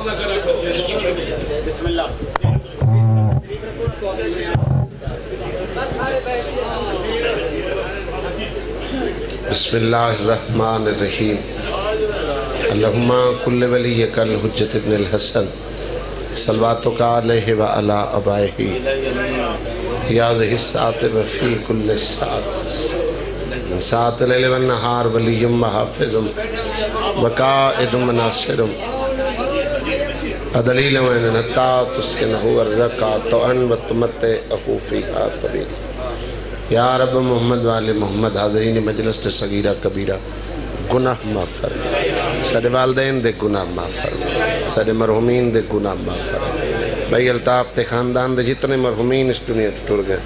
بسم اللہ بسم اللہ الرحمن الرحیم اللہم کل ولیک الحجت ابن الحسن صلواتک علیہ وعلا ابائہ یا ذی الساعت وفی کل ساعت من ساعت لیل والنہار ولیم وحافظم وقائد مناصرم دلیل وین نتا تسکنہو ورزقا توان و تمتعہو فیہا طویل یا رب محمد والے محمد حاضرین مجلس تے صغیرہ کبیرہ گناہ معاف فرما سارے والدین دے گناہ معاف فرما سارے مرحومین دے گناہ معاف فرما بھائی الطاف تے خاندان دے جتنے مرحومین اس دنیا ٹوٹ گئے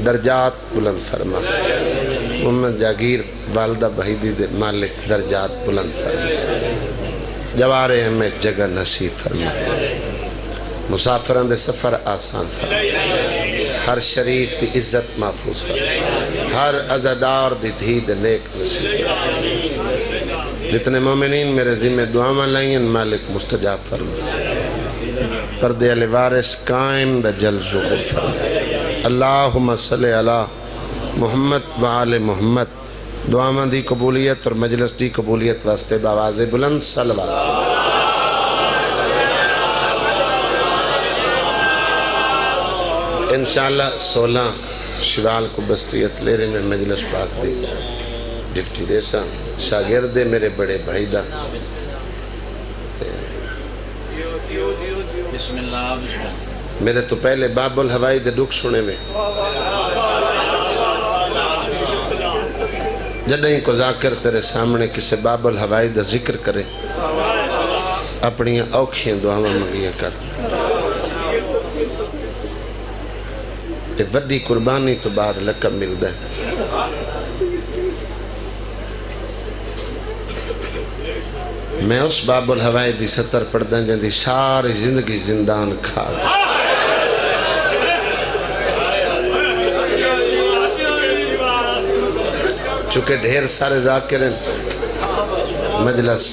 درجات بلند فرما محمد جاگیر والدہ بہیدی دے مالک درجات بلند فرما جوارے ہمیں جگہ نصیب فرما مسافران دے سفر آسان فرما ہر شریف دی عزت محفوظ فرما ہر عزادار دی دھی دے نیک نصیب فرما جتنے مومنین میرے ذمہ دعا لائیں مالک مستجاب فرما پردے علی وارث قائم دا جل ظہور فرما اللہم صلی علی محمد وآل محمد دعا دی قبولیت اور مجلس دی قبولیت واسطے باواز بلند صلوات انشاءاللہ 16 شوال کو بستیت لیرے میں مجلس پاک دی ڈپٹی ریسا شاگردے میرے بڑے بھائی دا بسم اللہ میرے تو پہلے باب الہوائی دے دکھ سنے میں جدہیں کو ذاکر تیرے سامنے کسے باب الہوائی دا ذکر کرے اپنی اوکھیں دعاں مگیاں کر ایک وڈی قربانی تو بعد لقب مل دے میں اس باب الہوائی دی ستر پڑھدیں جن دی ساری زندگی زندان کھا گا چونکہ ڈھیر سارے ذاکرین مجلس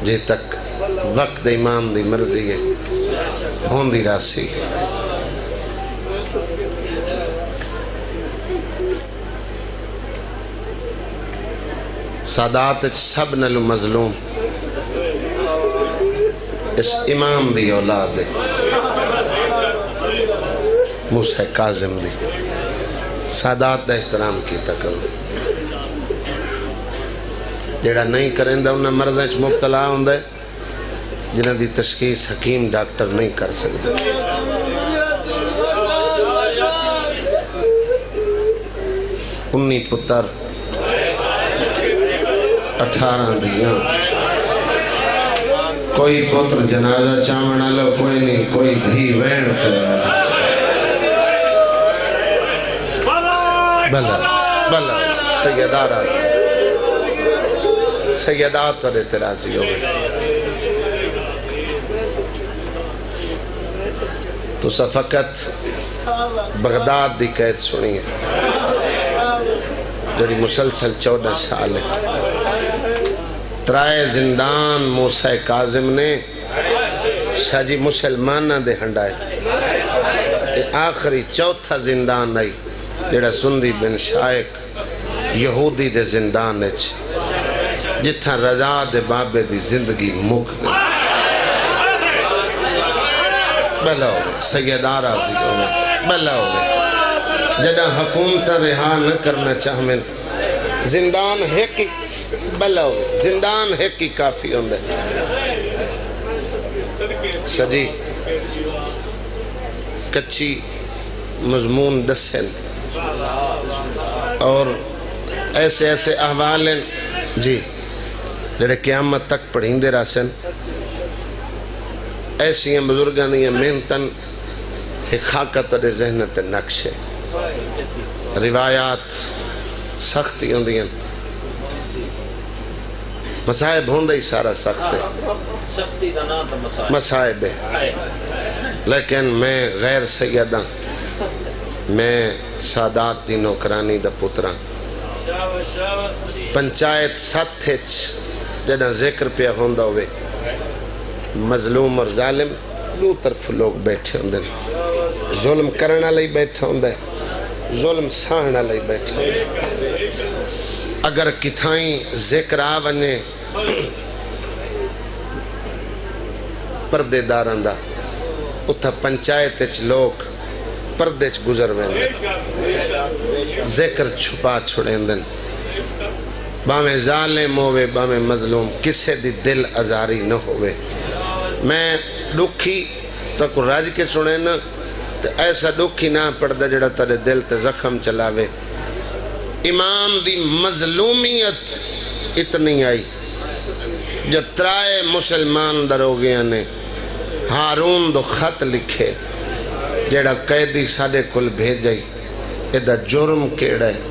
جے تک وقت امام دی مرضی ہے ہون دی راسی سادات سب نلو مظلوم اس امام دی اولاد ہے موسیٰ کاظم دی سادات دا احترام کیتا کرو جیڑا نہیں کریں دا انہاں مرضیں چھ مبتلا ہوں دے جنہاں دی تشخیص حکیم ڈاکٹر نہیں کر سکتے 19 پتر 18 دیاں کوئی پتر جنازہ چاونا لو کوئی نہیں کوئی دھی وین کرنا بلا بلا سیدہ راضی سیدہ تورے ترازی ہوئے تو سا فقط بغداد دی قید سنی ہے جوڑی مسلسل 14 سال ہے ترائے زندان موسیٰ کاظم نے شاجی مسلمانہ دے ہنڈائے آخری چوتھا زندان آئی جڑا سندی بن شائق یہودی دے زندان اچ جتھا رضا دے بابے دی زندگی مک گئی بلا ہوئے سیدہ راضی ہوئے بلا ہوئے جڑا حکومت رہا نہ کرنا چاہمیں زندان ہے کی بلا ہوئے زندان ہے کی کافی ہوندے سجی کچھی مضمون دسن اور ایسے ایسے احوال ہیں جی جڑے قیامت تک پڑھیں دے راسن ایسی ہیں بزرگان دیا محنتاً حقاقت اور ذہنت نقش ہے روایات سختی ہوں دیا مسائب ہوں دے سارا سخت ہے مسائب ہے لیکن میں غیر سیدہ میں سادات دی نوکرانی دا پتران پنچایت ساتھ جنہ ذکر پہ ہوندہ ہوئے مظلوم اور ظالم دو طرف لوگ بیٹھے ہوندے ظلم کرنا لئی بیٹھا ہوندے ظلم سہنا لئی بیٹھا ہوندے اگر کتھائیں ذکر آونے پردے داران دا اتھا پنچایت اچھ لوگ پردے چ گزر ویندے ذکر چھپا چھڑیندن باویں ظالم ہوئے باویں مظلوم کسے دی دل ازاری نہ ہوئے میں دکھی تو کو راج کے سنے نا تو ایسا دکھی نہ پڑھدا جڑا تارے دل تے زخم چلاوے امام دی مظلومیت اتنی آئی جو ترائے مسلمان دروگیاں نے ہارون دو خط لکھے جڑا قیدی ساڑے کل بھیجائی ایدہ جرم کیڑا ہے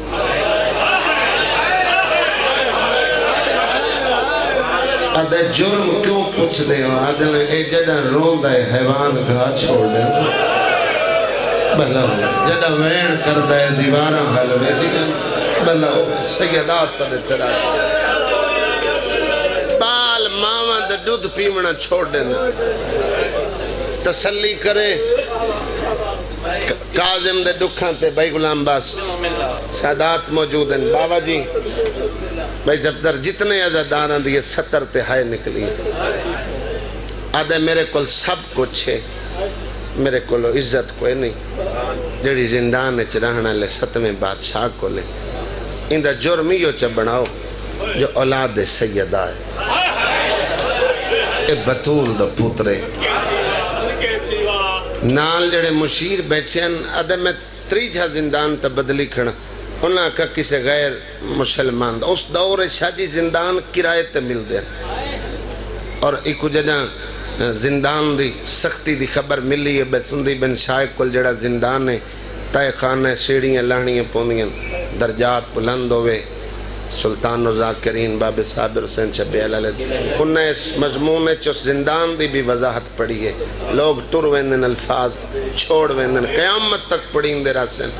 آدھے جرم کیوں پوچھ دے ہو آدھے اے جڑا رون دے حیوان گھا چھوڑ دے بھلا ہو جڑا وین کر دے دیواراں حلوے دیگن بھلا ہو سیدات پہ تیرا بال ماں دے دودھ پیمنا چھوڑ دینا تسلی کرے کاظم دے دکھاں تے بھائی غلام باس سادات موجود ہیں بابا جی بھائی جب در جتنے عزاداران دیئے 70 تہائی نکلی آدھے میرے کل سب کچھ ہے میرے کل عزت کوئی نہیں جڑی زندان اچھ رہنا لے 7ویں بادشاہ کو لے اندہ جرمیوں چا بناؤ جو اولاد سیدہ ہے اے بطول دا پوترے نال جڑے مشیر بیچین ادھے میں 3 زندان تا بدلی کھڑا انہاں کا کسے غیر مسلمان دا اس دور شاجی زندان کرائے تے مل دے اور ایک جنہ زندان دی سختی دی خبر ملی ہے بیسندی بن شائق کل جڑا زندان ہے تائے خانہ سیڑیاں لہنیاں پوندیاں درجات بلند ہوئے سلطان و ذاکرین باب صابر حسین شبیہ علیہ انہیں اس مضمون چوس زندان دی بھی وضاحت پڑی ہے لوگ ٹر ویندن الفاظ چھوڑ ویندن قیامت تک پڑین دے راسن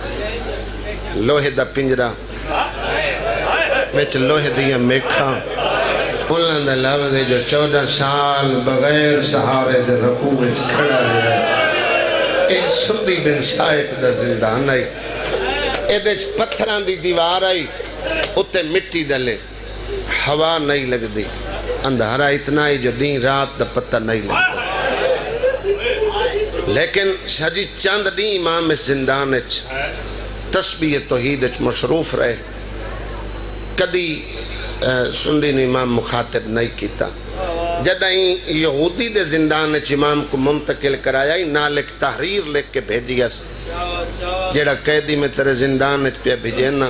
لوہے دا پنجرہ ویچ لوہے دیا میکھا انہاں دا لفظ جو 14 سال بغیر سہارے دے رکوع وچ کھڑا رہا اے سندی بن شائق دا زندان آئی اے دے پتھران دی دیوار آئی اتے مٹی دلے ہوا نہیں لگ دی اندھارا اتنا ہی جو دین رات دا پتہ نہیں لگ دی لیکن شاجی چاند دین امام زندان اچھ تسبیح توحید اچھ مشروف رہے کدی سندین امام مخاطب نہیں کیتا جدائیں یہودی دے زندان اچھ امام کو منتقل کرایا ہی نالک تحریر لکھ کے بھیجیا سا جڑا قیدی میں تیرے زندان اچھ پہ بھیجینا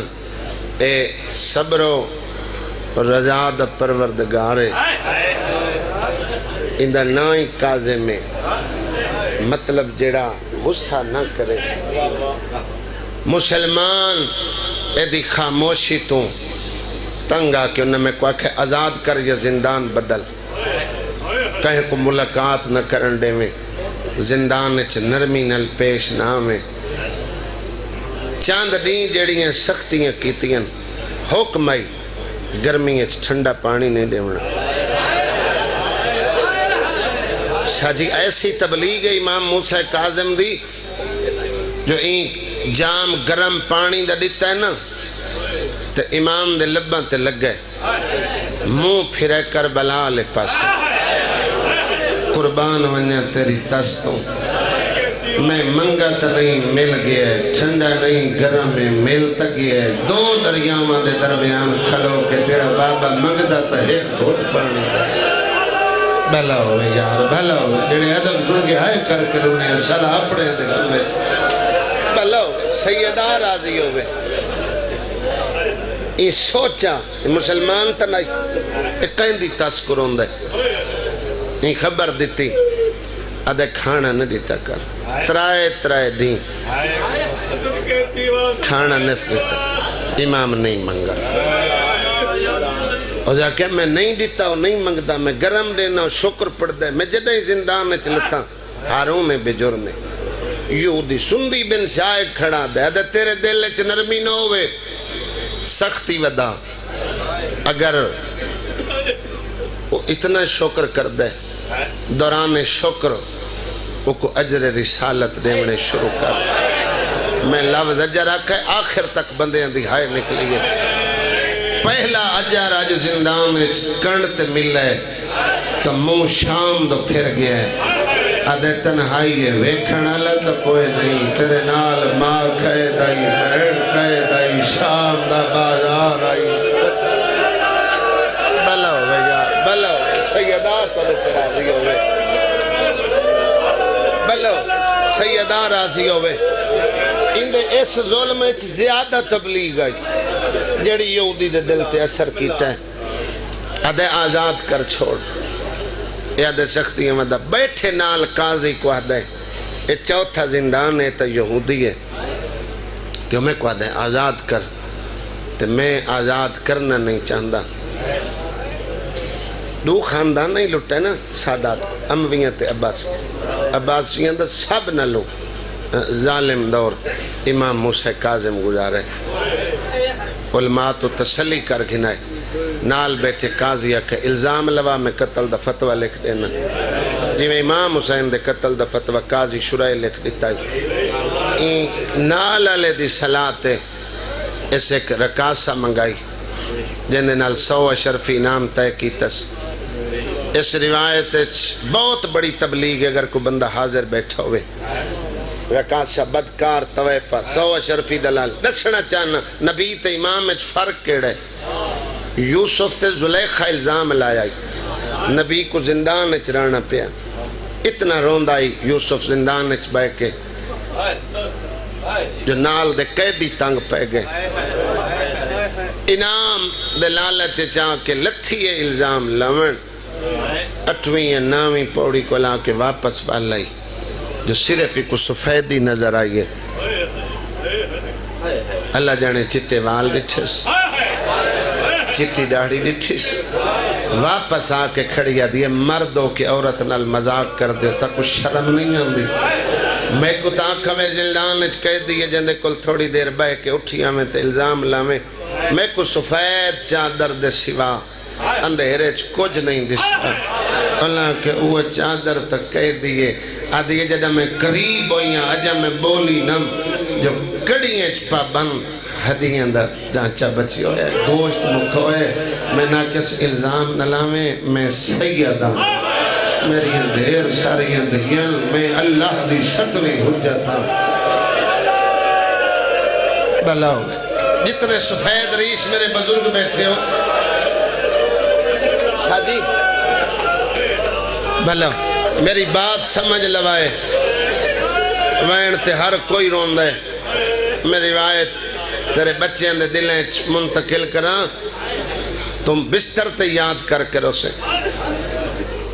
اے صبر و رضا دا پروردگارے اندہ نائی کازے میں مطلب جڑا غصہ نہ کرے مسلمان اے دی خاموشی تو تنگا کہ انہیں میں کوئی کہ آزاد کر یا زندان بدل کہیں کو ملاقات نہ کرنڈے میں زندان اچھ نرمی نل پیش نہ میں چاند دین جڑیاں سختیاں کیتیاں حکم آئی گرمی اچھ ٹھنڈا پانی نہیں دیونا شاجی ایسی تبلیغ امام موسیٰ کاظم دی جو این جام گرم پانی دا دیتا ہے نا تو امام دے لباں تے لگ گئے منہ پھرے کربلا لے پاس قربان ونیا تیری تستوں میں منگت نہیں مل گیا ہے ٹھنڈا نہیں گرم میں ملتا گیا ہے 2 دریاواں دے درمیان کھلو کہ تیرا بابا منگدہ تا ایک گھوٹ پانی دا بھلا ہوئے یار بھلا ہوئے جنہیں ادب سن کے آئے کر کے انہیں صلاح پڑے دے گھر میں بھلا ہوئے سیدہ راضی ہوئے یہ سوچا مسلمان تا نہیں ایک کہیں دی تذکر ہوندے یہ خبر دیتی ادھے کھانا نہ دیتا کر ترائے دین کھانا نس دیتا امام نہیں منگا اور جا کہ میں نہیں دیتا ہوں نہیں منگتا میں گرم دینا شکر پڑ دے میں جدہ ہی زندان میں چلتا ہاروں میں بجور میں یہودی سندی بن شائق کھڑا دے ادھے تیرے دل اچھ نرمی نہ ہوئے سختی ودا اگر وہ اتنا شکر کر دے دوران شکر وہ کو اجر رسالت دیونے شروع کر میں لفظ اجر رکھا ہے آخر تک بندے دی ہائے نکلی ہے پہلا اجر آج زندان کنڈ ملے تو منہ شام دو پھر گیا ہے آدھے تنہائی ہے ویکھن اللہ تو کوئی نہیں تیرے نال ماں کہے دائی بہن کہے دائی شام دا بازار آئی بلا ہوئے یار بلا ہوئے سیدات والے تیرا راضی ہوئے بلا سیدہ راضی ہوئے اندے اس ظلم اچھ زیادہ تبلیغ آئی جڑی یہودی دے دل تے اثر کیتا ہے آدھے آزاد کر چھوڑ یادے سختی ہے مدہ بیٹھے نال قاضی کو آدھے یہ چوتھا زندان ہے تو یہودی ہے تو میں کو آدھے آزاد کر تو میں آزاد کرنا نہیں چاہتا دو خاندان نہیں لٹے نا سادات امویاں تے عباسیاں دا سب نہ لو ظالم دور امام موسیٰ کاظم گزارے علماء تو تسلی کر گھنائے نال بیٹھے قاضیہ کے الزام لوا میں قتل دا فتوہ لکھ دینا جی میں امام حسین دے قتل دا فتوہ قاضی شرائع لکھ دیتا ہے نال علی دی صلاة اس ایک رکاسہ منگائی جنہیں نال 100 اشرفی نام طے کی تس اس روایت بہت بڑی تبلیغ اگر کوئی بندہ حاضر بیٹھا ہوئے رکاسہ بدکار تویفہ 100 اشرفی دلال نسنا چاہنا نبی تے امام اچھ فرق کیڑے یوسف تے زلیخہ الزام لائے نبی کو زندان اچھ رانا پیا اتنا روند آئی یوسف زندان اچھ بے کے جو نال دے قیدی تنگ پہ گئے انام دے لالچ چاہ کے لتھیے الزام لمن 8ویں یا 9ویں پوڑی کو لا کے واپس والائی جو صرف ہی کو سفیدی نظر آئیے اللہ جانے چٹے وال ڈٹھس چٹی ڈاڑی ڈٹھس واپس آ کے کھڑیا دیئے مردوں کی عورت نال مذاق کر دے تا کچھ شرم نہیں آندی میں کو تاکہ میں زندان اچھ کہہ دیئے جندے کل تھوڑی دیر بے کے اٹھیا میں تے الزام لامے میں کو سفید چادر دے سوا اندھیرے کچھ نہیں دستا اللہ کے اوہ چادر تک کہہ دیئے آدھیے جدہ میں قریب ہوئیاں اجا میں بولی نم جو کڑیاں چپا بند ہدیاں دا ڈانچہ بچی ہوئے گوشت مکھوئے میں نہ کس الزام نلامے میں سیدہ میری اندھیر ساری اندھیاں میں اللہ دی ستویں حجتا بلا ہوئے جتنے سفید ریش میرے بزرگ بیٹھے ہو شادی بھلا میری بات سمجھ لوائے وین تے ہر کوئی روند ہے میری روایت تیرے بچے اندے دلیں منتقل کران تم بستر تے یاد کر کے رو سے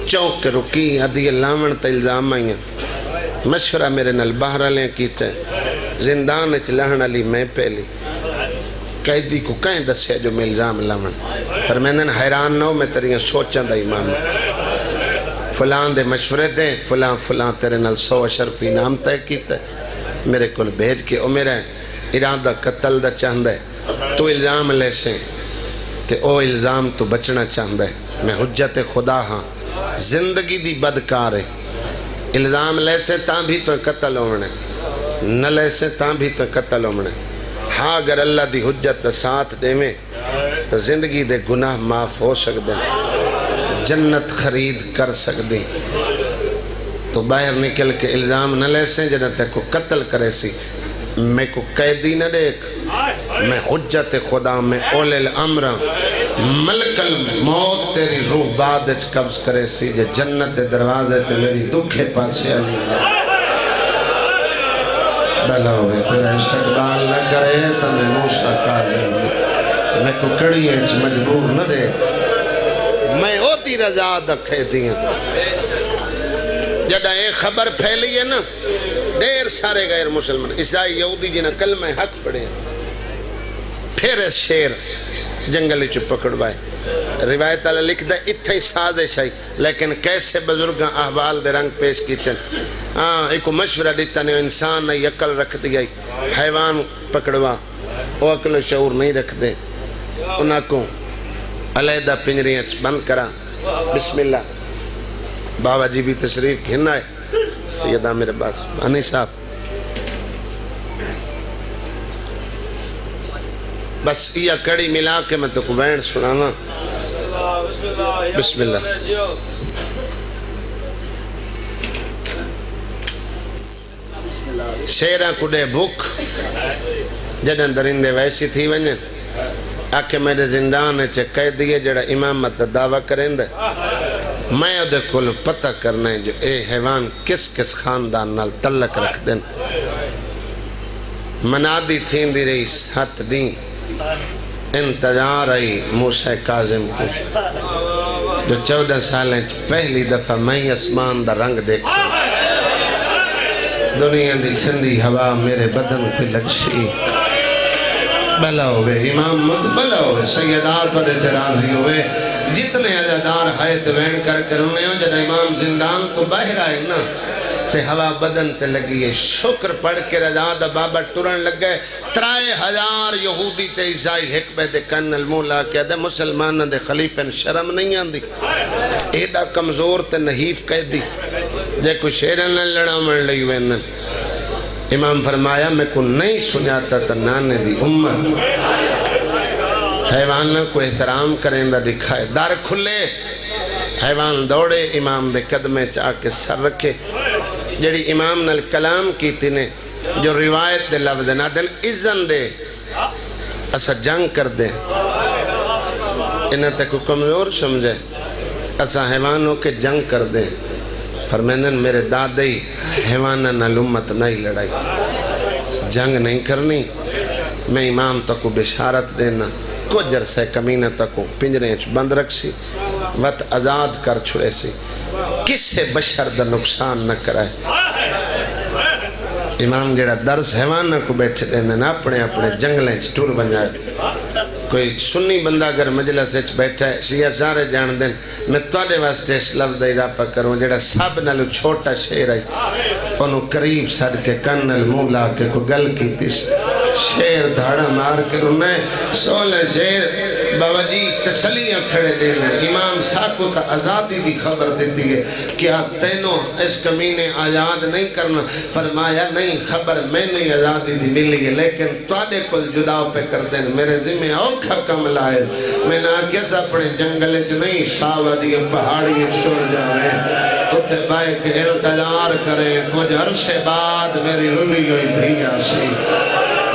چوک کے رکی حدی لامن تے الزام آئیاں مشورہ میرے نل باہر لیں کیتے زندان اچھ لہن علی میں پہلی قیدی کو کہیں دسے جو میں الزام لامن فرمیندن حیران نہ ہو میں تیریاں سوچاں دا امام فلان دے مشورے دے فلان تیرے نل 100 اشرفی نام طے کیتے میرے کل بھیج کے او میرے ارادہ قتل دا چاہندے تو الزام لے سے تے او الزام تو بچنا چاہندے میں حجت خدا ہاں زندگی دی بدکار ہے الزام لے سے تاں بھی تو قتل ہونے نہ لے سے تاں بھی تو قتل ہونے ہاں اگر اللہ دی حجت دا ساتھ دے میں تو زندگی دے گناہ معاف ہو سکتے جنت خرید کر سکتے تو باہر نکل کے الزام نہ لے سے جنت کو قتل کرے سی میں کو قیدی نہ دیکھ میں حجت خدا میں اولی الامر ملک الموت تیری روح بعد قبض کرے سی جے جنت دے دروازے تے میری دکھے پاسے علی بلا ہوئے تیرا استقبال نہ کرے تو میں موسیٰ کار میں کو کڑی ہے مجبور نہ دے میں ہوتی رضا دکھے دیا جدہ ایک خبر پھیلی ہے نا دیر سارے غیر مسلمان عیسائی یہودی جنہ کلمہ حق پڑے پھر اس شیر جنگلی چپ پکڑوائے روایت اللہ لکھ دے اتھائی سازش ہے لیکن کیسے بزرگاں احوال دے رنگ پیش کیتے ایک مشورہ دیتا نہیں انسان نہیں عقل رکھ دیا حیوان پکڑوا وہ عقل و شعور نہیں رکھ دے انہاں کو علیحدہ پنجریاں بند کرا بسم اللہ بابا جی بھی تشریف گھن آئے سید عامر عباس انی صاحب بس یہ کڑی ملا کے میں تو کو بین سنانا بسم اللہ شیرہ کڈے بھوک جدن درندے ویسی تھی ونجن آکے میرے زندان چے قیدیے جڑا امامت دعویٰ کریں دے میں ادھے کل پتہ کرنا ہے جو اے حیوان کس کس خاندان نال تلک رکھ دیں منادی تھین دی رئیس ہتھ دیں انتظار آئی موسیٰ کاظم کو جو 14 سالیں پہلی دفعہ میں اسمان دا رنگ دیکھا دنیا دی ٹھنڈی ہوا میرے بدن پہ لگشی بلا ہوئے امام مت بلا ہوئے سیدار پر اعتراضی ہوئے جتنے عزادار ہائے توین کر انہیں جب امام زندان تو باہر آئے نا تے ہوا بدن تے لگی ہے شکر پڑھ کے رضا دا بابا ٹورن لگ گئے 3000 یہودی تے عیسائی حکبہ دے کن المولا کہہ دے مسلمان دے خلیفن شرم نہیں آن دی ایدہ کمزور تے نحیف کہہ دی جے کوئی شیرن لڑا مر لئی وینن امام فرمایا میں کو نہیں سناتا تا نانے دی امت حیوانہ کو احترام کریں دا دکھائے دار کھلے حیوان دوڑے امام دے قدمے چاہ کے سر رکھے جڑی امام نال کلام کی تینے جو روایت دے لفظ نہ دن اذن دے اسا جنگ کر دے انہیں تے کو کمزور سمجھے اسا حیوانوں کے جنگ کر دے فرمیندن میرے دادی حیوانہ نال امت نہیں لڑائی جنگ نہیں کرنی میں امام تکو بشارت دینا کچھ عرصہ کمینہ تکو پنجریں بند رکھ سی وقت آزاد کر چھوڑے سی کسے بشر دا نقصان نہ کرائے امام جڑا درس حیوانہ کو بیٹھے دینا اپنے اپنے جنگلیں ٹور بن جائے کوئی سنی بندہ اگر مجلس اچھ بیٹھا ہے شیعہ سارے جان دیں میں توڑے واسطے اس لفظ دا اضافہ کروں جڑا سب نالو چھوٹا شیر ہے انہوں قریب سڑ کے کن المولا کے کو گل کی تیس شیر دھاڑا مار کے انہیں سولہ شیر بابا جی تسلیاں کھڑے دینے امام ساکو تا آزادی دی خبر دیتی ہے کیا تینوں اس کمینے آزاد نہیں کرنا فرمایا نہیں خبر میں نہیں آزادی دی ملی ہے لیکن توڑے کل جداؤ پہ کر دیں میرے ذمہ اوکھا کم لائے میں نہ کیس اپنے جنگل چ نہیں ساودی پہاڑی چھوڑ جائیں اتھے بائے کے التجار کریں کچھ عرصے بعد میری رولی ہوئی دھیا سی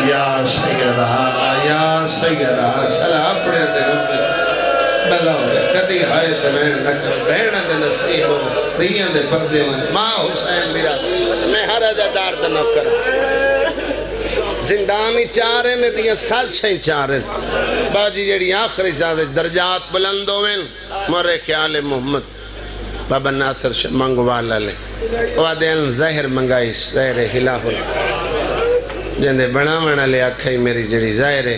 یا سیدہ صلاح اپنے تغمت بلا ہوئے کدی ہائے تمہیں نکر بہنہ دے نصیب ہو دیاں دے پردے ہوئے ماں حسین دیرا میں ہر عزادار دا نوکر زندانی چارے نے دیاں سازشیں چارے باجی جڑی آخری زیادہ درجات بلند ہوئے مورے خیال محمد بابا ناصر منگوالا لے وعدین زہر منگائی زہر ہلاہ جندے بنا منا لے آکھائی میری جڑی ظاہر ہے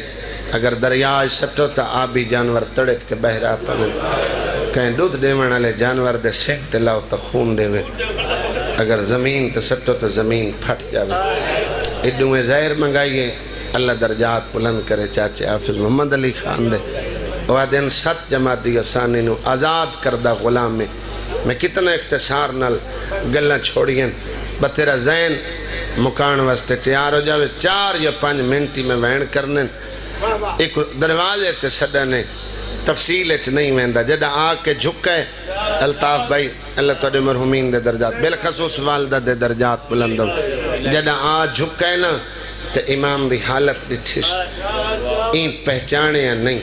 اگر دریاج سٹو تا آبی جانور تڑپ کے بہرہ پہنے کہیں دودھ دے منا لے جانور دے سیک تے لاؤ تا خون دے وے اگر زمین تے سٹو تا زمین پھٹ جاوے ادھوں میں ظاہر منگائیے اللہ درجات بلند کرے چاچے حافظ محمد علی خان دے وعدین 7 جماعتی ثانی نو آزاد کردہ غلام میں کتنا اختصار نال گلہ چھوڑیاں بتیرا زین مکان واسطے تیار ہو جاوے 4 یا 5 منٹی میں وین کرنے ایک دروازے تے سڈنے تفصیل اچ نہیں ویندا جدہ آ کے جھکے الطاف بھائی اللہ توڑے مرحومین دے درجات بالخصوص والدہ دے درجات بلند ہو جدہ آ جھکے نا تے امام دی حالت دی تھیس این پہچانے یا نہیں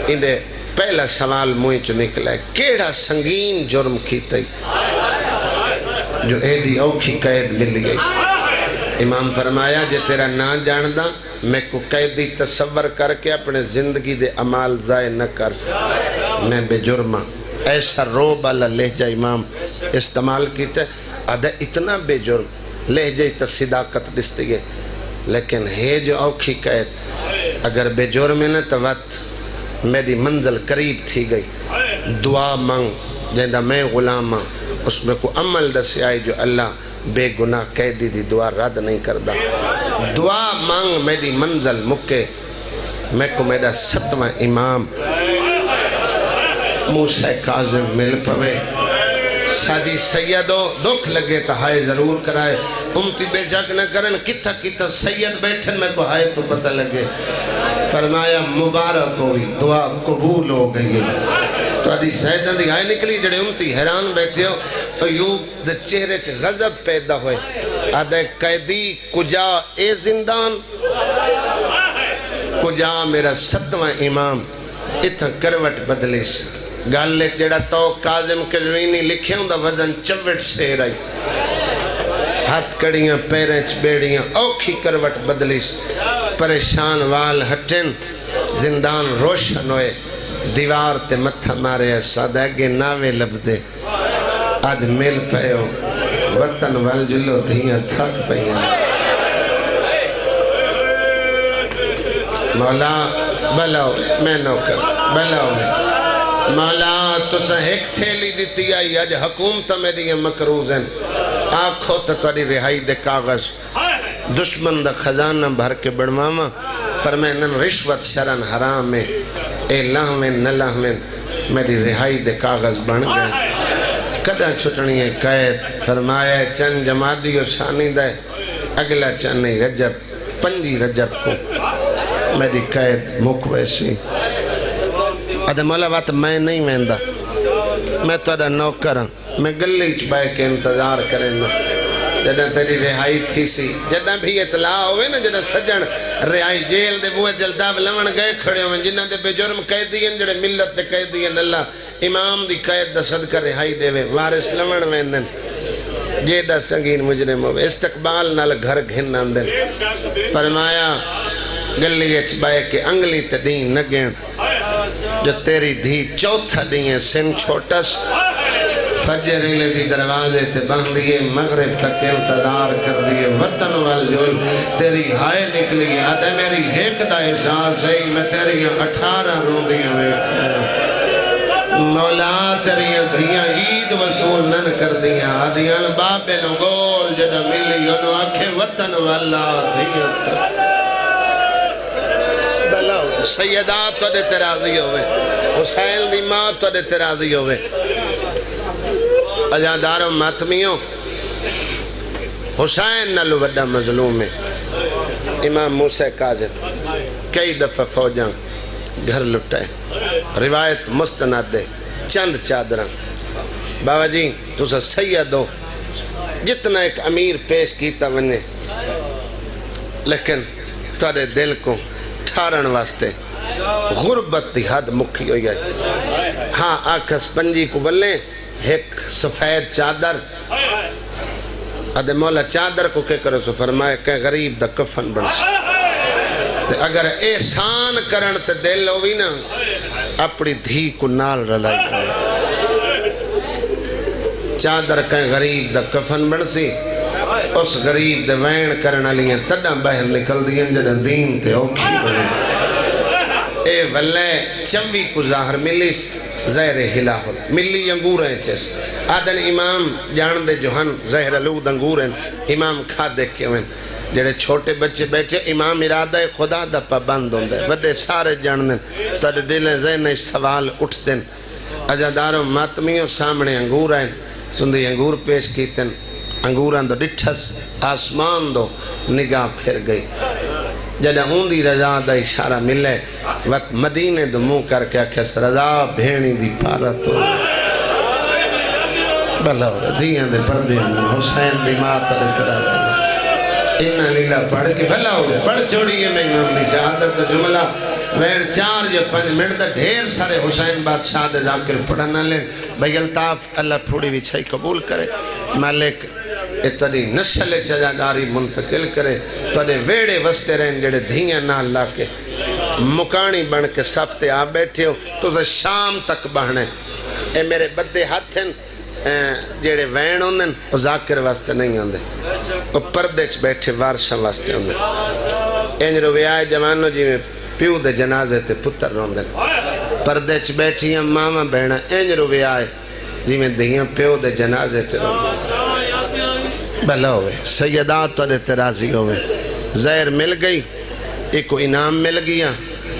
ان دے پہلا سوال موئی چو نکلے کیڑا سنگین جرم کیتے جو ایدی اوکھی قید مل گئی امام فرمایا جے تیرا نا جاندہ میں کو قیدی تصور کر کے اپنے زندگی دے عمال ضائع نہ کر میں بے جرمہ ایسا روب والا لہجہ امام استعمال کیتے آدھا اتنا بے جرم لہجہ تا صداقت دستی ہے لیکن ہے جو اوکھی قید اگر بے جرم ہے نا تو وقت میری منزل قریب تھی گئی دعا مانگ جیندہ میں غلام ہاں اس میں کو عمل دسی آئی جو اللہ بے گناہ قیدی دی دعا رد نہیں کردہ دعا مانگ میری منزل مکے میں کو میرا 7واں امام موسیٰ کاظم مل پوے ساجی سیدو دکھ لگے تو ہائے ضرور کرائے امتی بے شک نہ کرن کتھا کتھا سید بیٹھن میں کو ہائے تو پتہ لگے فرمایا مبارک ہوئی دعا قبول ہو گئی تو آدھی سیدن دی ہائے نکلی جڑے امتی حیران بیٹھے ہو ایوب دے چہرے چھ غضب پیدا ہوئے آدھے قیدی کجا اے زندان کجا میرا 7واں امام اتھا کروٹ بدلیس گالے جڑا تو کاظم قزوینی لکھے ہوں دا وزن 64 سیر آئی ہاتھ کڑیاں پیرنچ بیڑیاں اوکھی کروٹ بدلیس پریشان وال ہٹن زندان روشن ہوئے دیوار تے متھا مارے سادگے ناوے لبدے آج مل پہے ہو وطن وال جلو دھیاں تھک پہیاں مولا بلاؤ میں نوکر بلاؤ میں مولا تسا ایک تھیلی دیتی آئی آج حکومت میری مکروز ہیں آنکھو تا تاری رہائی دے کاغذ دشمن دا خزانہ بھر کے بڑھواما فرمینن رشوت شرن حرام میں اے لہمن نہ لہمن میری رہائی دے کاغذ بن گئے کدہ چھٹنی ہے قید فرمایا چند جمادی و شانی دے اگلا چنی رجب 5 رجب کو میری قید مکویسی ادھے مولا بات میں نہیں ویندہ میں تو ادا نوکر ہوں میں گلی چبائے کے انتظار کریں نا جدہ تیری رہائی تھی سی جدہ بھی اطلاع ہوئے نا جدہ سجن رہائی جیل دے بوئے جلداب لمن گئے کھڑے ہوئے جنہ دے بے جرم قیدین جڑے ملت دے قیدین اللہ امام دی قید دا صدقہ رہائی دے وے وارث لمن ویندن جیدہ سنگین مجرم ہوئے استقبال نال گھر گھن آندن فرمایا گلی اچبائے کے انگلی تے دین نگین جو تیری دھی چوتھا دیں سن چھوٹس فجر انگلے دی دروازے تے بند دیئے مغرب تک انتظار کر دیئے وطن والجول تیری ہائے نکلی آدھے میری ایک دا احساس ہے میں تیری 18 رو دیاں مولا تیری دھیاں عید وصول نن کر دیاں آدھیاں بابے نو گول جدہ ملی انو آکھے وطن والا دھیاں تک سیدات تو دے ترازی ہوئے حسین دی ماں تو دے ترازی ہوئے اجاداروں ماتمیوں حسین نلو وڈا مظلوم ہے امام موسیٰ کاظم کئی دفعہ فوجاں گھر لٹائے روایت مستند دے چند چادران بابا جی تو سا سید ہو جتنا ایک امیر پیش کیتا ونے لیکن تو دے دل کو ٹھارن واسطے غربت دی حد مکھی ہوئی ہے ہاں آکھس پنجی کو بلیں ایک سفید چادر ادھے مولا چادر کو کہ کرو سو فرمائے کہ غریب دا کفن بن تے اگر احسان کرن تے دل ہوئی نا اپنی دھی کو نال رلائی چادر کہ غریب دا کفن بن سی اس غریب دے وین کرنا لیاں تڑا باہر نکل دیاں جڑا دین تے اوکھی بنے اے ولے چموی کو ظاہر ملیس زہر ہلاہل ملی انگور ہیں چیس آدھن امام جان دے جوہن زہر علود انگور ہیں امام کھا دیکھے ہوئے جڑے چھوٹے بچے بیٹھے امام ارادہ خدا دا پابند ہوں دے وڈے سارے جان دیں تر دلیں ذہن سوال اٹھ دیں اجاداروں ماتمیوں سامنے انگور ہیں سندھی انگور پیش کیتن انگوران دو ڈٹھس آسمان دو نگاہ پھر گئی جدہ ہوندی رضا دا اشارہ ملے وقت مدینے دو منہ کر کے کس رضا بھینی دی پارت ہو بھلا ہو دیاں دے پردے میں حسین دی مات دے طرح انہا لیلہ پڑھ کے بھلا ہو پڑھ چھوڑیے میں امام دی شہادت جملہ وین 4 یا 5 منٹ دا ڈھیر سارے حسین بادشاہ دے ذاکر پڑھنا لیں بھئی الطاف اللہ پھوڑی بھی چھائی قبول کرے مالک اتنی نسل چجاداری منتقل کرے تو دے ویڑے وستے رہن جڑے دھیاں نہ اللہ کے مکانی بن کے صفتے آ بیٹھے ہو تو سے شام تک بہنے اے میرے بدے ہاتھیں جڑے وین ہوندیں وہ ذاکر واسطے نہیں ہوندے وہ پردے چ بیٹھے وارشاں واسطے ہوندے انج رو ویائے جوانو جی میں پیو دے جنازے تے پتر روندیں پردے چ بیٹھیاں ماما بہنا انج رو ویائے جی میں دھیاں پیو دے جنازے تے روندیں بھلا ہوئے سیدات تو دے ترازی ہوئے زہر مل گئی ایک کو انعام مل گیا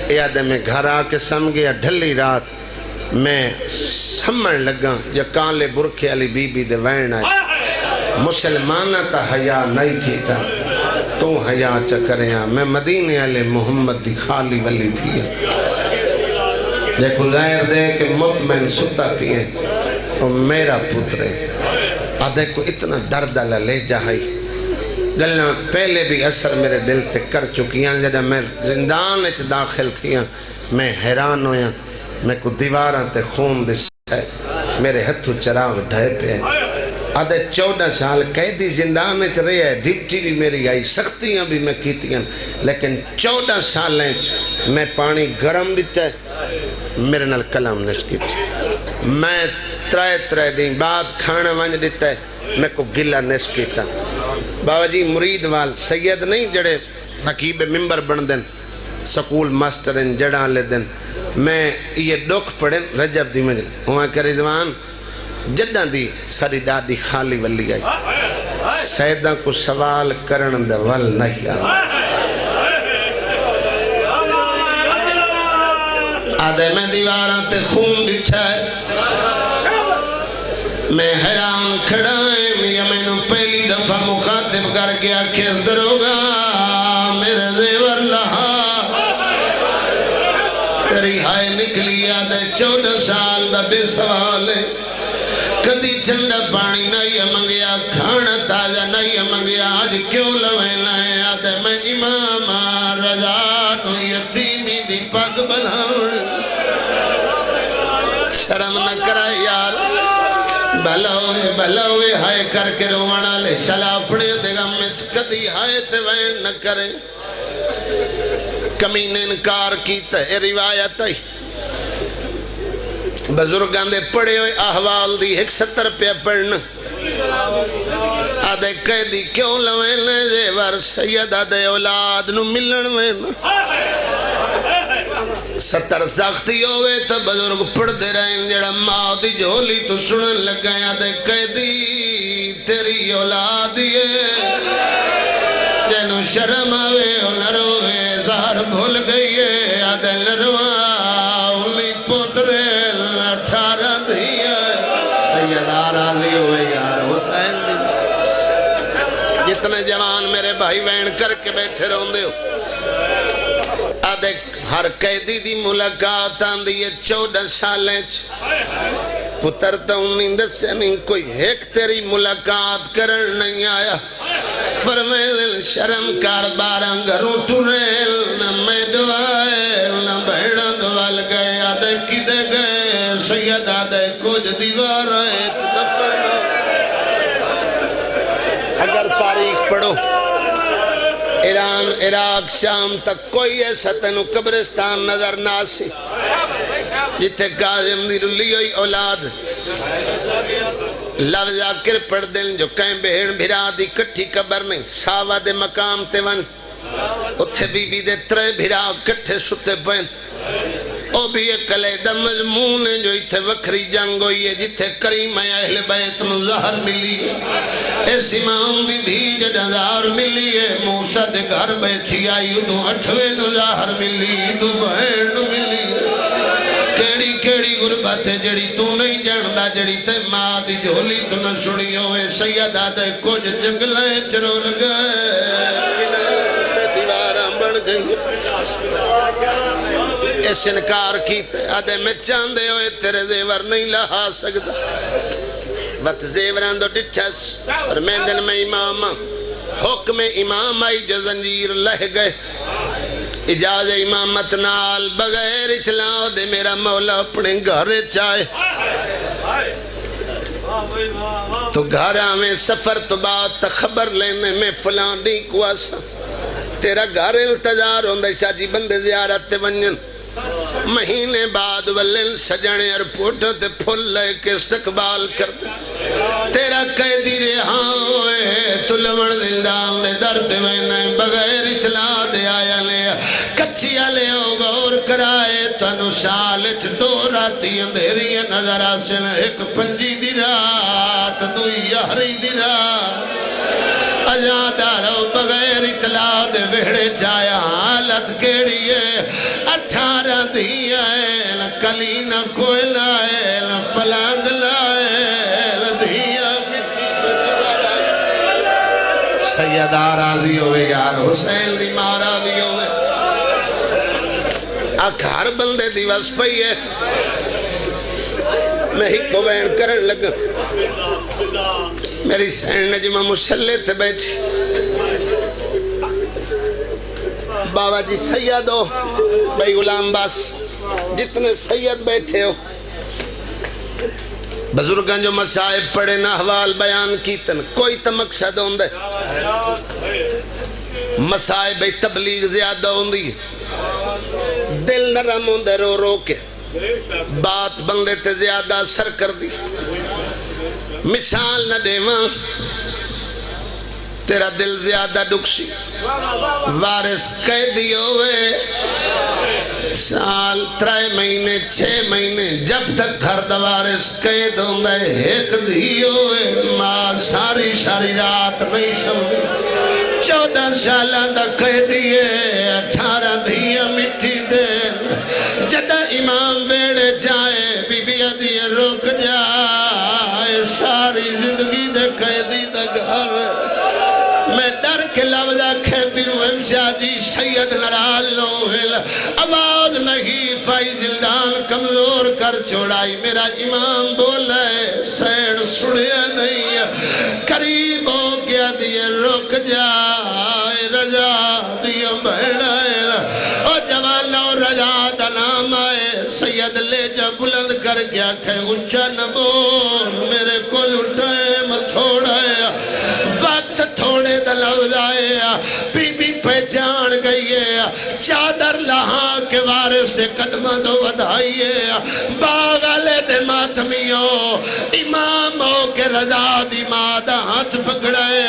اے آدھے میں گھر آ کے سم گیا ڈھلی رات میں سمجھ لگا یا کالے برکھے علی بی بی دے وین آئے مسلمانہ تا حیا نہیں کیتا تو حیا چکریاں میں مدینے علی محمد دی خالی ولی تھی دیکھو ظاہر دے کہ مطمئن ستا پیئے اور میرا پترے دیکھو اتنا درد اللہ لے جائی گلنا پہلے بھی اثر میرے دل تے کر چکیاں جڑا میں زندان اچ داخل تھیاں میں حیران ہویاں میں کو دیواراں تے خون دس ہے میرے ہتھو چراغ ڈھائے پہ آدھے 14 سال قیدی زندان اچ رہے ہے ڈیوٹی بھی میری آئی سختیاں بھی میں کیتیاں لیکن 14 سال میں پانی گرم دیتا ہے میرے نال کلام نسکی تھی میں ترائے دیں بعد کھانا وانج دیتا ہے میں کو گلہ نسکی تھا بابا جی مرید وال سید نہیں جڑے نقیب ممبر بن دن سکول ماسٹرن جڑاں لے دن میں یہ ڈوک پڑھیں رجب دی مجل وہاں کہ رضوان جدہ دی ساری دادی خالی ولی آئی سیدہ کو سوال کرن دے ول نہیں آدھے میں دیواراں تے خون دچھا ہے میں حیران کھڑائیں یا میں نے پہلی دفعہ مخاطب کر کے آنکھیں دروگا میرے زیور لہا تیری ہائے نکلی آدھے 14 سال دا بے سوال ہے کدی ٹھنڈا پانی نہیں منگیا کھانا تازہ نہیں منگیا آج کیوں لویں لائیں آدھے میں امام رضا تو یتیمی دی پاک بلاؤں شرم نہ کرائے یار بھلوے ہائے کر کے روانا لے شلا اپنے دیگا میں کدی ہائے تے وین نہ کریں کمینے انکار کیتا ہے روایت ہے بزرگان دے پڑے ہوئے احوال دی 170 پہ پڑھنا آدھے قیدی کیوں لویں لے زیور سید آدھے اولاد نو ملن وین 70 ساختی ہوئے تو بزرگ پڑھ دے رہے جڑا ماں دی جھولی تو سنن لگ گئے آدھے قیدی تیری اولاد یہ جنو شرم آوے لروے زہر بھول گئی ہے آدھے لروا اولی پترے 18 دیا سید آرہ لی ہوئے یار حسین دی جتنے جوان میرے بھائی وین کر کے بیٹھے رہن دے ہو آدھے ہر قیدی دی ملاقات آندھی ہے 14 سالیں پتر تو انہیں دسے نہیں کوئی ایک تیری ملاقات کرن نہیں آیا فرمیل شرم کار باراں گھروں ٹوریل نہ میں دعائے نہ بہنہ دوال گئے آدھے کی دے گئے سید آدھے کچھ دیوار ہے اگر تاریخ پڑھو ایران عراق شام تک کوئی ایسا تنو قبرستان نظر نہ سی جتے قاظم دی رلی ہوئی اولاد لفظ آکر پڑھ دیں جو کہیں بہن بھرا دی کٹھی قبر نہیں ساوہ دے مقام تے ون اتھے بی بی دے ترے بھرا کٹھے ستے پہن او بھی ایک علیدہ مضمون ہے جو اتھے وکری جنگ ہوئی ہے جتھے کریم اہل بیت مظہر ملی ہے اس امام دی دی جدازار ملی ہے موسیٰ دے گھر بیٹھی آئی ادھو 8ویں نظاہر ملی ادھو بہن ملی کیڑی کیڑی غربت ہے جڑی تو نہیں جاندہ جڑی تے ماں دی جھولی تو نہ سنی ہوئے سیدہ دے کچھ جنگلیں چرور گئے دیواراں بڑھ گئی اس انکار کیتے آدھے میں چاندے ہوئے تیرے زیور نہیں لہا سکتا وقت زیوران دو ڈٹھس اور میں دل میں امام حکم امام آئی جو زنجیر لہ گئے اجازہ امامت نال بغیر اطلاع دے میرا مولا اپنے گھر چاہے تو گھر آمیں سفر تو بات خبر لینے میں فلان نہیں کواسا تیرا گھر التجار ہوندہ شاہ جی بندے زیارت تے ونجن مہینے بعد والل سجنے ارپورٹوں تے پھول لے کے استقبال کر دے تیرا قیدی رہا ہوئے تو لوڑ دلدان لے درد میں بغیر اطلاع دے آیا لے کچھی آلے ہو غور کرائے تنو سالچ 2 راتی اندھیری نظر آسن ایک 5 دی رات 2 یہری دی رات اجادہ رو بغیر اطلاع دے بہڑے جایا عورت کیڑی ہے 18 دیا ہے کلی نہ کوئی لائے پلانگ لائے دیا سیدہ راضی ہوئے یار حسین دی ماں راضی ہوئے آکھار بندے دیوس پئی ہے میں ہی کو بین کرن لگا میری سین نجمہ مسلح تے بیٹھی بابا جی سید ہو بھائی غلام باس جتنے سید بیٹھے ہو بزرگان جو مسائب پڑھے نہ حوال بیان کیتن کوئی تا مقصد ہوں دے مسائب تبلیغ زیادہ ہوں دی دل نرم ہوں دے رو رو کے بات بندے تے زیادہ اثر کر دی مثال نہ دے ماں تیرا دل زیادہ ڈکسی وارث قیدی ہوئے سال 3 مہینے 6 مہینے جب تک گھر دا وارث قید ہوں دے ایک دی ہوئے ماں ساری رات نہیں سمجھی 14 سالہ دا قیدی ہے 18 دیا مٹی دے جدہ امام بیڑے جائے بی بی ادھی رک جائے ساری زندگی دے قیدی دا گھر میں ڈر کے لفظہ کھے پھروں امشاہ جی سید نرال لوہل آواز نہیں فائی زلدان کمزور کر چھوڑائی میرا امام بولے سین سڑیا نہیں قریب ہو گیا دیئے رک جائے رجا دیئے بڑھائے اور جوان لو رجا دا نام آئے سید لے جا بلند کر گیا کھے اچھا نبول میرے کو لٹائے متھوڑایا وقت تھوڑے دلوز آئے بی بی پہچان گئی ہے چادر لہاں کے وارث نے قدمہ دو ودھائیے باغالے دے ماتمیوں امام ہو کے رضا دی مادہ ہاتھ پکڑائے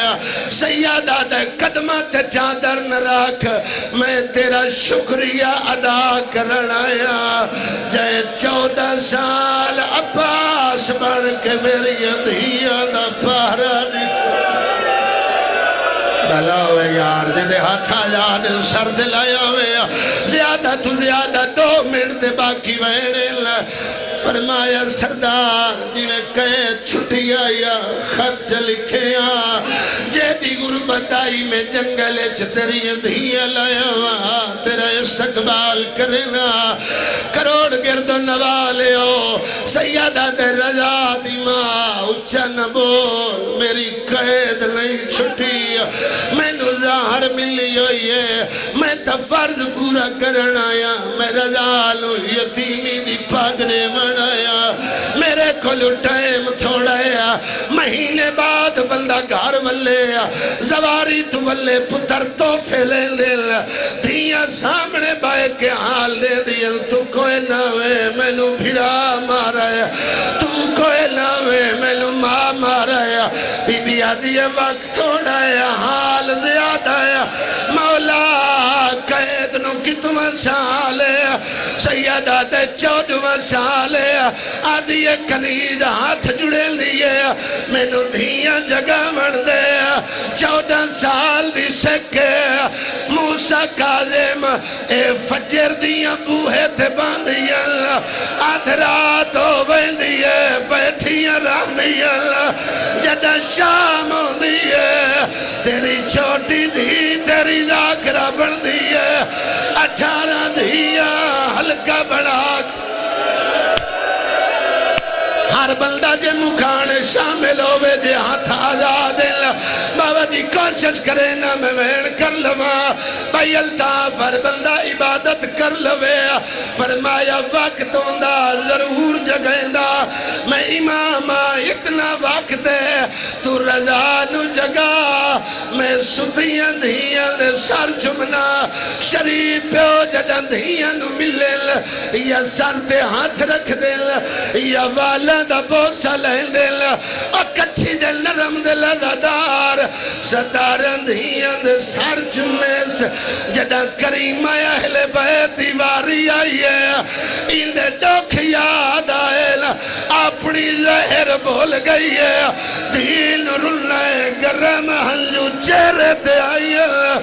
سیادہ دے قدمہ تے چادر نہ رکھ میں تیرا شکریہ ادا کرنایا جائے 14 سال عباس بڑھ کے میری دھیا دا پہرا نیچے بھلا ہوئے یار جنہیں ہاتھا جا دل سر دلایا ہوئے زیادہ تو زیادہ 2 منٹ دے باقی ویڑے فرمایا سردار جنہیں کہے چھٹی آیا خط لکھے جے دی غربت آئی میں جنگل تیری دھیا لایا ہوا تیرا استقبال کرنا کروڑ گرد نوالے ہو سیدہ دے رضا دی ماں اچھا نہ بول میری قید نہیں چھٹی میں نو ظاہر ملی ہوئی ہے میں تا فرض پورا کرنا آیا میں رضا لو یتیمی دی پاگرے بنایا میرے کو ٹائم تھوڑا ہے مہینے بعد بندہ گھر ولے زواری تو ولے پتر توفے لے لے دھیاں سامنے بائے کے حال دے دیا تو کوئی نہ ہوئے میں نو پھرا مارا ہے تو کوئی نہ ہوئے میں نو ماں مارا ہے بی بی آدھی وقت تھوڑا ہے حال زیادہ ہے مولا قید نو کتنا سال ہے سیدہ تے 14 سال ہے آدھی کنیز ہاتھ جڑے لیے میں نو دھیاں جگہ مر دے 14 سال دی سکے موسیٰ کاظم اے فجر دیاں بوہے تھے باندیاں آدھرات ہو بیندیے بیٹھیاں رہنیاں جدہ شام ہو دیئے تیری چھوٹی دی تیری ذاکرہ بڑھ دیئے 18 دیا ہلکا بڑھا ہر بندہ جے مکھانے شامل ہوئے جے ہاتھ آزاد بابا جی کوشش کرے نا میں وین کر لوا بھائی الطاف ہر بندہ عبادت کر لوے فرمایا وقت ہوندہ ضرور جگہندہ میں امام اتنا وقت ہے تو رضا نو جگہ میں ستیاں دھیاں دے سر چمنا شریف پیو جدہ دھیاں نو ملل یا سر تے ہاتھ رکھ دل یا والا دا بوسا لین دل اور کچھی دل نرم دل ازادار ستارن دھیاں دے سر چمیس جدہ کریم اہل بیت دیواری آئی ہے ان دے ڈوک یاد آئے اپنی زہر بھول گئی ہے دین رلائے گرم ہنجو چہرے تے آئی ہے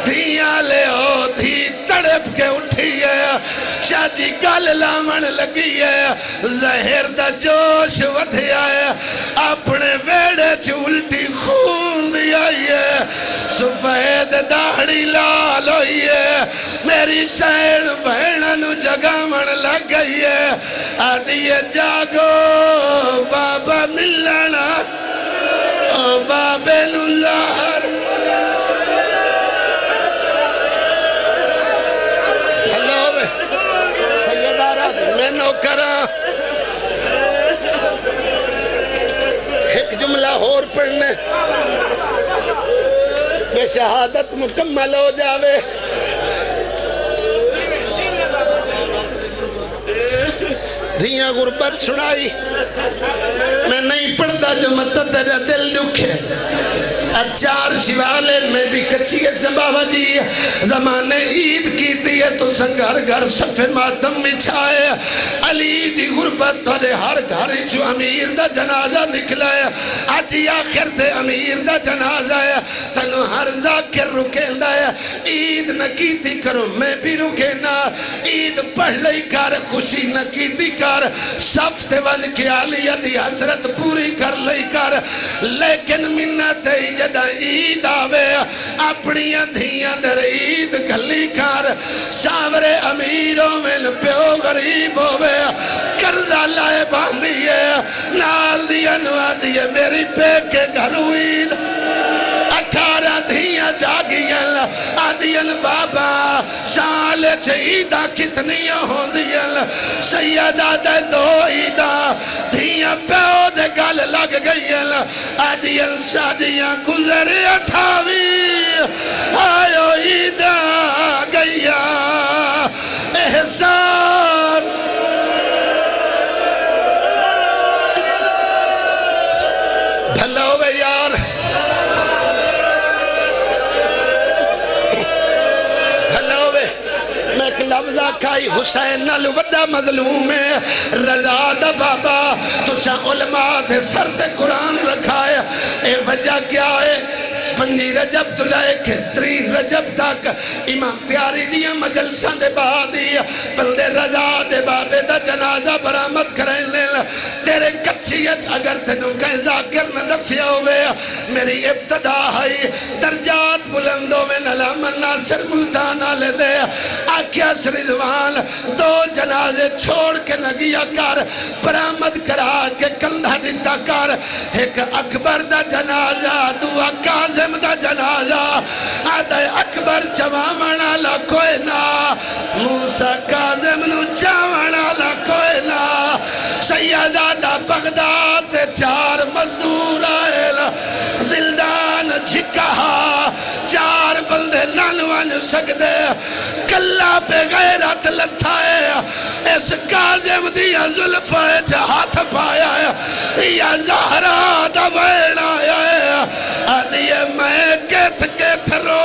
دھیاں لے ہو دھی تڑ تڑپ کے اٹھی ہے شاہ جی گل لامن لگی ہے زہر دا جوش ودھیا ہے اپنے ویڑے چولٹی خون دیا ہے سفید داڑھی لال ہوئی ہے میری شہر بہنوں جگہ من لگ گئی ہے آدھیے جاگو بابا ملنا او بابے نظہر ہلو سیدہ راضی میں نوکرہ ایک جملہ اور پڑھنے بے شہادت مکمل ہو جاوے دھیاں غربت سنائی میں نہیں پڑھتا جو مدد تیرا دل دکھے اچار شوالے میں بھی کچھی جبابہ جی زمانے عید کی دیئے تو سنگھر گھر صفے ماتم بچھائے علی دی غربت تھے ہر گھر جو امیر دا جنازہ نکلا ہے آجی آخر دے امیر دا جنازہ ہے تنو ہر ذاکر رکیندہ ہے عید نکیتی کرو میں بھی رکینا عید پڑھ لئی کر خوشی نکیتی کر صفت والکی علیہ دی حسرت پوری کر لئی کر لیکن منت جدہ عید آوے اپنی دھیاں در عید گلی کر ساورے امیروں میں پیو غریب ہوئے کرزہ لائے باندھئے نال دیا نوا دیئے میری پیک کے گھرو عید 18 دھیاں جاگیاں آدیاں بابا سال چیدہ کتنیاں ہوں دیاں سیدہ دے دو عیدہ دھیاں پیو دے گل لگ گئیاں آدیاں شادیاں گزر 28 آئیو عیدہ گئیاں احسان بھلا ہوئے یار ایک لفظہ کھائی حسین نال وڈا مظلوم ہے رضا دا بابا تُسا علماء دے سر دے قرآن رکھائے اے وجہ کیا ہے 5 رجب تو لائے کہ 3 رجب تک امام تیاری دیا مجلسان دے بعدی بلدے رضا دے بابے دا جنازہ برآمد کریں لے تیرے کچھیت اگر تنوں کہیں ذاکر نہ دسیا ہوئے میری ابتدا ہے درجات بلندوں میں نلامن ناصر ملتانہ لے دے آکھیا سردوان 2 جنازے چھوڑ کے نگیا کر برآمد کرا کے کندھا دیتا کر ایک اکبر دا جنازہ دعا کاظم دا جنازہ آدھے اکبر چوامنا لکوئے نا موسیٰ کاظم نو چاونا لکوئے نا سیدہ دا بغداد 4 مزدور آئے زلدان جھکہا 4 بلدے نانوان سکدے کلہ پہ غیرت لتھائے اس کاظم دیا ظلفہ ہاتھ پایا ہے یا زہرہ دا وین آیا ہے آدھیے میں کہت رو